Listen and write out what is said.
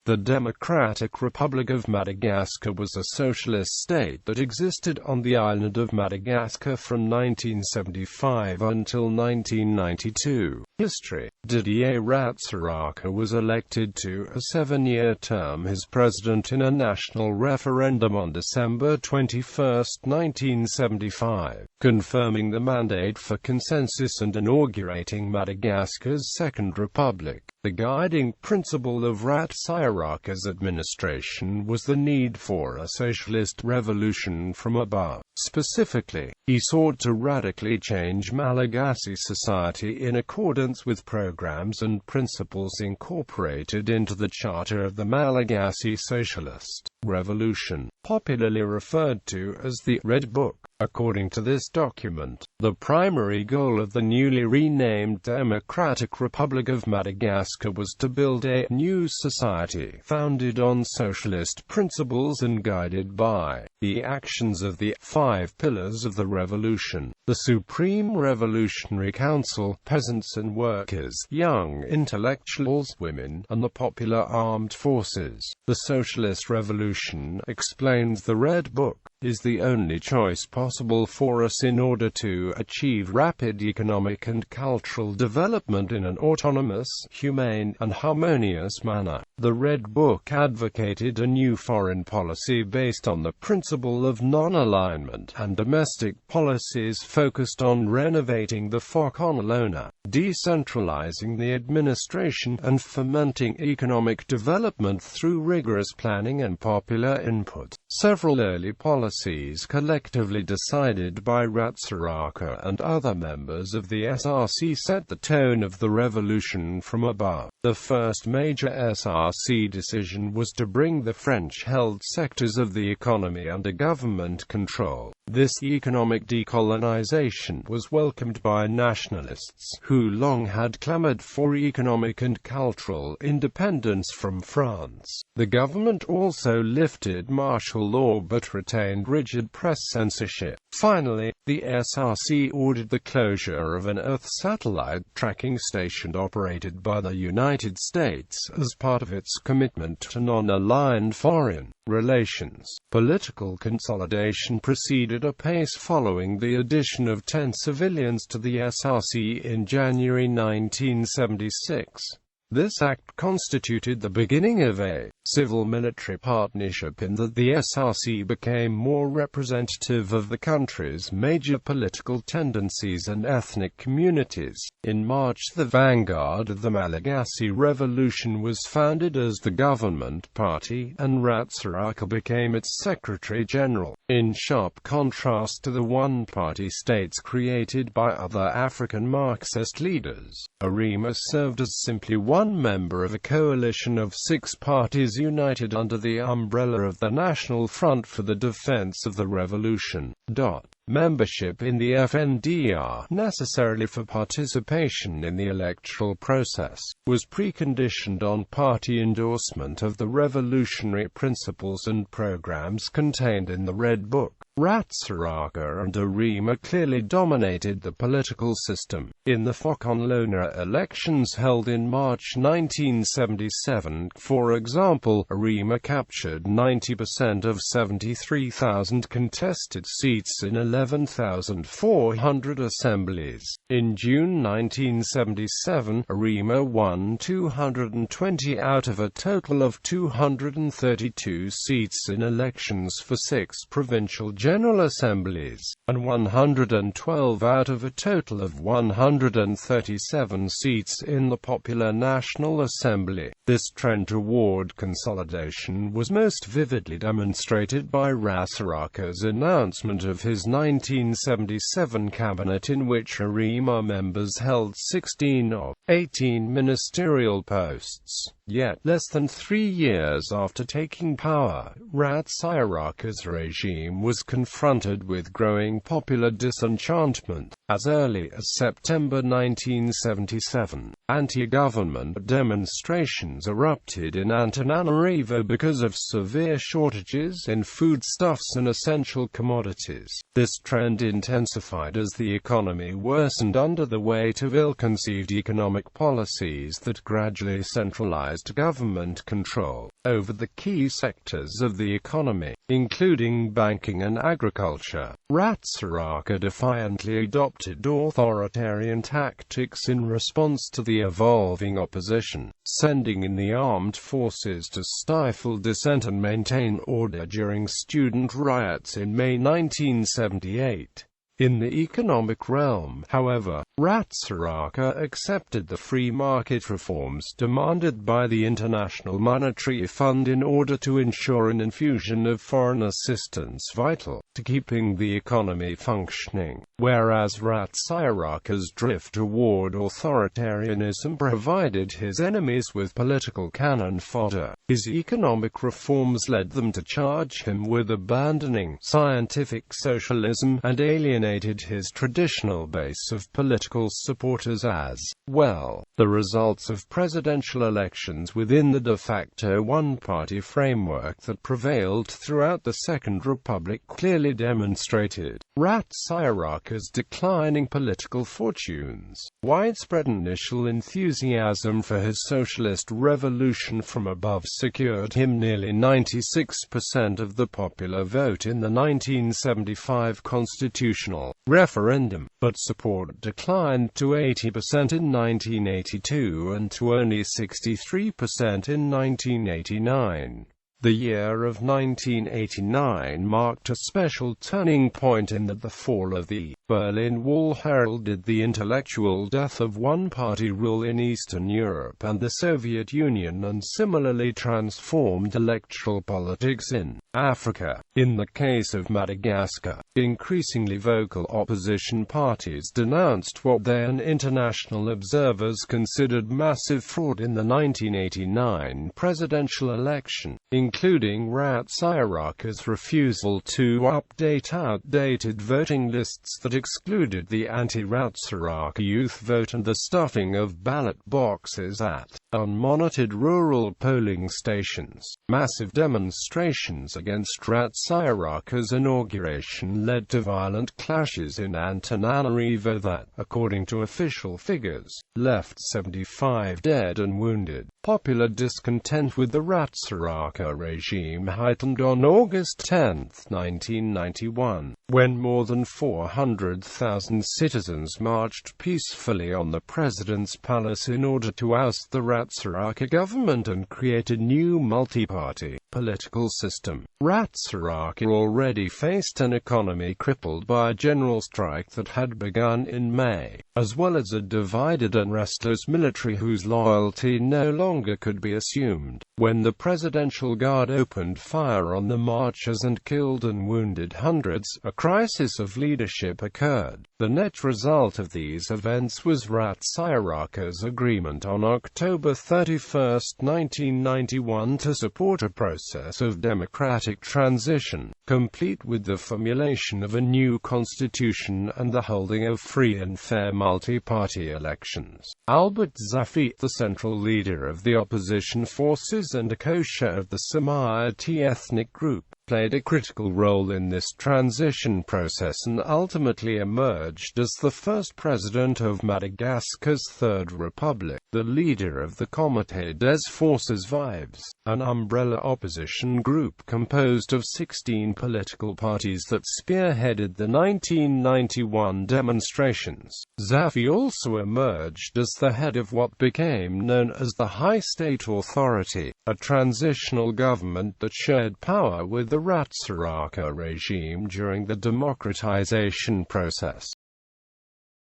The Democratic Republic of Madagascar was a socialist state that existed on the island of Madagascar from 1975 until 1992. History: Didier Ratsiraka was elected to a 7-year term as president in a national referendum on December 21, 1975, confirming the mandate for consensus and inaugurating Madagascar's second republic. The guiding principle of Ratsiraka's administration was the need for a socialist revolution from above. Specifically, he sought to radically change Malagasy society in accordance with programs and principles incorporated into the Charter of the Malagasy Socialist Revolution, popularly referred to as the Red Book. According to this document, the primary goal of the newly renamed Democratic Republic of Madagascar was to build a new society founded on socialist principles and guided by the actions of the 5 pillars of the revolution: the Supreme Revolutionary Council, peasants and workers, young intellectuals, women, and the popular armed forces. The socialist revolution, explains the Red Book, is the only choice possible for us in order to achieve rapid economic and cultural development in an autonomous, humane, and harmonious manner. The Red Book advocated a new foreign policy based on the principle of non-alignment, and domestic policies focused on renovating the Focolona, decentralizing the administration, and fomenting economic development through rigorous planning and popular input. Several early policies collectively decided by Ratsiraka and other members of the SRC set the tone of the revolution from above. The first major SRC decision was to bring the French-held sectors of the economy under government control. This economic decolonization was welcomed by nationalists, who long had clamored for economic and cultural independence from France. The government also lifted martial law but retained rigid press censorship. Finally, the SRC ordered the closure of an Earth satellite tracking station operated by the United States as part of its commitment to non-aligned foreign relations. Political consolidation proceeded apace following the addition of 10 civilians to the SRC in January 1976. This act constituted the beginning of a civil-military partnership in that the SRC became more representative of the country's major political tendencies and ethnic communities. In March, the vanguard of the Malagasy Revolution was founded as the government party, and Ratsiraka became its secretary-general. In sharp contrast to the one-party states created by other African Marxist leaders, Arima served as simply one member of a coalition of 6 parties united under the umbrella of the National Front for the Defense of the Revolution. Membership in the FNDR, necessarily for participation in the electoral process, was preconditioned on party endorsement of the revolutionary principles and programs contained in the Red Book. Ratsiraka and Arima clearly dominated the political system. In the Focolona elections held in March 1977, for example, Arima captured 90% of 73,000 contested seats in 11,400 assemblies. In June 1977, Arima won 220 out of a total of 232 seats in elections for 6 provincial General Assemblies, and 112 out of a total of 137 seats in the Popular National Assembly. This trend toward consolidation was most vividly demonstrated by Ratsiraka's announcement of his 1977 cabinet, in which Arima members held 16 of 18 ministerial posts. Yet, less than 3 years after taking power, Ratsiraka's regime was confronted with growing popular disenchantment. As early as September 1977, anti-government demonstrations erupted in Antananarivo because of severe shortages in foodstuffs and essential commodities. This trend intensified as the economy worsened under the weight of ill-conceived economic policies that gradually centralized centralized government control over the key sectors of the economy, including banking and agriculture. Ratsiraka defiantly adopted authoritarian tactics in response to the evolving opposition, sending in the armed forces to stifle dissent and maintain order during student riots in May 1978. In the economic realm, however, Ratsiraka accepted the free market reforms demanded by the International Monetary Fund in order to ensure an infusion of foreign assistance vital to keeping the economy functioning, whereas Ratsiraka's drift toward authoritarianism provided his enemies with political cannon fodder. His economic reforms led them to charge him with abandoning scientific socialism and alienated his traditional base of political supporters as well. The results of presidential elections within the de facto one-party framework that prevailed throughout the Second Republic clearly demonstrated Ratsiraka's declining political fortunes. Widespread initial enthusiasm for his socialist revolution from above secured him nearly 96% of the popular vote in the 1975 constitutional referendum, but support declined to 80% in 1982 and to only 63% in 1989. The year of 1989 marked a special turning point in that the fall of the Berlin Wall heralded the intellectual death of one-party rule in Eastern Europe and the Soviet Union and similarly transformed electoral politics in Africa. In the case of Madagascar, increasingly vocal opposition parties denounced what they and international observers considered massive fraud in the 1989 presidential election, including Ratsiraka's refusal to update outdated voting lists that excluded the anti-Ratsiraka youth vote and the stuffing of ballot boxes at unmonitored rural polling stations. Massive demonstrations against Ratsiraka's inauguration led to violent clashes in Antananarivo that, according to official figures, left 75 dead and wounded. Popular discontent with the Ratsiraka regime heightened on August 10, 1991, when more than 400,000 citizens marched peacefully on the president's palace in order to oust the Ratsiraka government and create a new multi-party political system. Ratsiraka already faced an economy crippled by a general strike that had begun in May, as well as a divided and restless military whose loyalty no longer could be assumed. When the Presidential Guard opened fire on the marchers and killed and wounded hundreds, a crisis of leadership occurred. The net result of these events was Ratsiraka's agreement on October 31, 1991 to support a process of democratic transition, complete with the formulation of a new constitution and the holding of free and fair multi-party elections. Albert Zafit, the central leader of the opposition forces and a co-chair of the Samayati ethnic group, played a critical role in this transition process and ultimately emerged as the first president of Madagascar's Third Republic. The leader of the Comité des Forces Vives, an umbrella opposition group composed of 16 political parties that spearheaded the 1991 demonstrations. Zafi also emerged as the head of what became known as the High State Authority, a transitional government that shared power with the Ratsiraka regime during the democratization process.